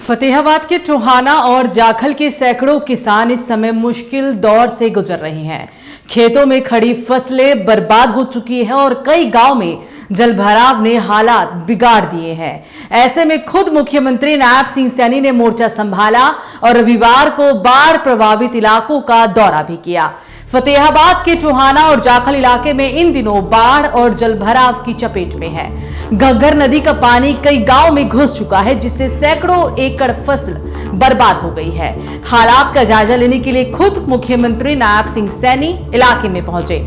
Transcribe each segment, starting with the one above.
फतेहाबाद के टोहाना और जाखल के सैकड़ों किसान इस समय मुश्किल दौर से गुजर रहे हैं। खेतों में खड़ी फसलें बर्बाद हो चुकी है और कई गांव में जलभराव ने हालात बिगाड़ दिए हैं। ऐसे में खुद मुख्यमंत्री नायब सिंह सैनी ने मोर्चा संभाला और रविवार को बाढ़ प्रभावित इलाकों का दौरा भी किया। फतेहाबाद के टोहाना और जाखल इलाके में इन दिनों बाढ़ और जलभराव की चपेट में है। घग्गर नदी का पानी कई गांव में घुस चुका है, जिससे सैकड़ों एकड़ फसल बर्बाद हो गई है। हालात का जायजा लेने के लिए खुद मुख्यमंत्री नायब सिंह सैनी इलाके में पहुंचे।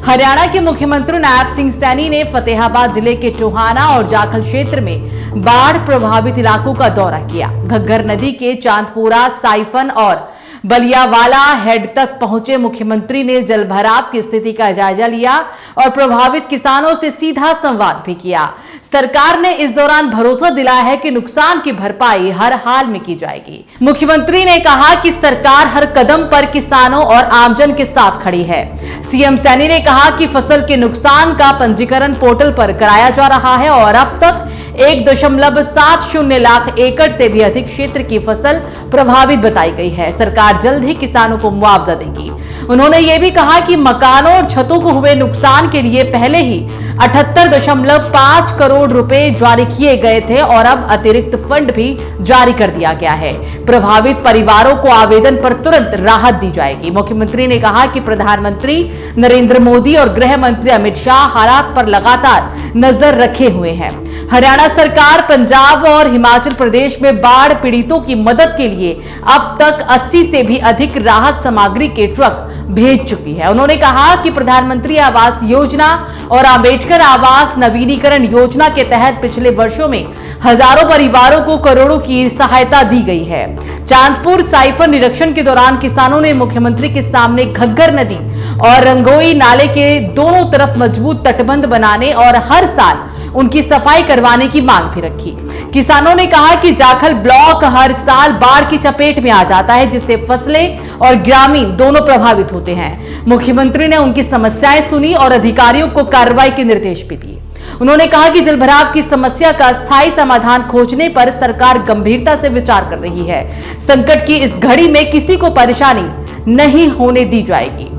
हरियाणा के मुख्यमंत्री नायब सिंह सैनी ने फतेहाबाद जिले के टोहाना और जाखल क्षेत्र में बाढ़ प्रभावित इलाकों का दौरा किया। घग्गर नदी के चांदपुरा, साइफन और बलियावाला हेड तक पहुंचे मुख्यमंत्री ने जलभराव की स्थिति का जायजा लिया और प्रभावित किसानों से सीधा संवाद भी किया। सरकार ने इस दौरान भरोसा दिलाया है कि नुकसान की भरपाई हर हाल में की जाएगी। मुख्यमंत्री ने कहा कि सरकार हर कदम पर किसानों और आमजन के साथ खड़ी है। सीएम सैनी ने कहा कि फसल के नुकसान का पंजीकरण पोर्टल पर कराया जा रहा है और अब तक 1.70 लाख एकड़ से भी अधिक क्षेत्र की फसल प्रभावित बताई गई है। सरकार जल्द ही किसानों को मुआवजा देगी। उन्होंने ये भी कहा कि मकानों और छतों को हुए नुकसान के लिए पहले ही 78.5 करोड़ रुपए जारी किए गए थे और अब अतिरिक्त फंड भी जारी कर दिया गया है। प्रभावित परिवारों को आवेदन पर तुरंत राहत दी जाएगी। मुख्यमंत्री ने कहा कि प्रधानमंत्री नरेंद्र मोदी और गृह मंत्री अमित शाह हालात पर लगातार नजर रखे हुए हैं। हरियाणा सरकार पंजाब और हिमाचल प्रदेश में बाढ़ पीड़ितों की मदद के लिए अब तक 80 से भी अधिक राहत सामग्री के ट्रक भेज चुकी है। उन्होंने कहा कि प्रधानमंत्री आवास योजना और अंबेडकर आवास नवीनीकरण योजना के तहत पिछले वर्षों में हजारों परिवारों को करोड़ों की सहायता दी गई है। चांदपुर साइफन निरीक्षण के दौरान किसानों ने मुख्यमंत्री के सामने घग्गर नदी और रंगोई नाले के दोनों तरफ मजबूत तटबंध बनाने और हर साल उनकी सफाई करवाने की मांग भी रखी। किसानों ने कहा कि जाखल ब्लॉक हर साल बाढ़ की चपेट में आ जाता है, जिससे फसलें और ग्रामीण दोनों प्रभावित होते हैं। मुख्यमंत्री ने उनकी समस्याएं सुनी और अधिकारियों को कार्रवाई के निर्देश भी दिए। उन्होंने कहा कि जलभराव की समस्या का स्थायी समाधान खोजने पर सरकार गंभीरता से विचार कर रही है। संकट की इस घड़ी में किसी को परेशानी नहीं होने दी जाएगी।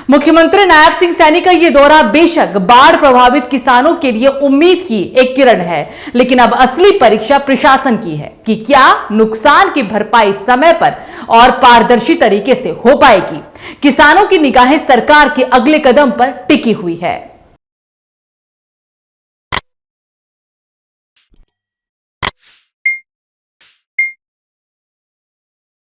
मुख्यमंत्री नायब सिंह सैनी का यह दौरा बेशक बाढ़ प्रभावित किसानों के लिए उम्मीद की एक किरण है, लेकिन अब असली परीक्षा प्रशासन की है कि क्या नुकसान की भरपाई समय पर और पारदर्शी तरीके से हो पाएगी। किसानों की निगाहें सरकार के अगले कदम पर टिकी हुई है।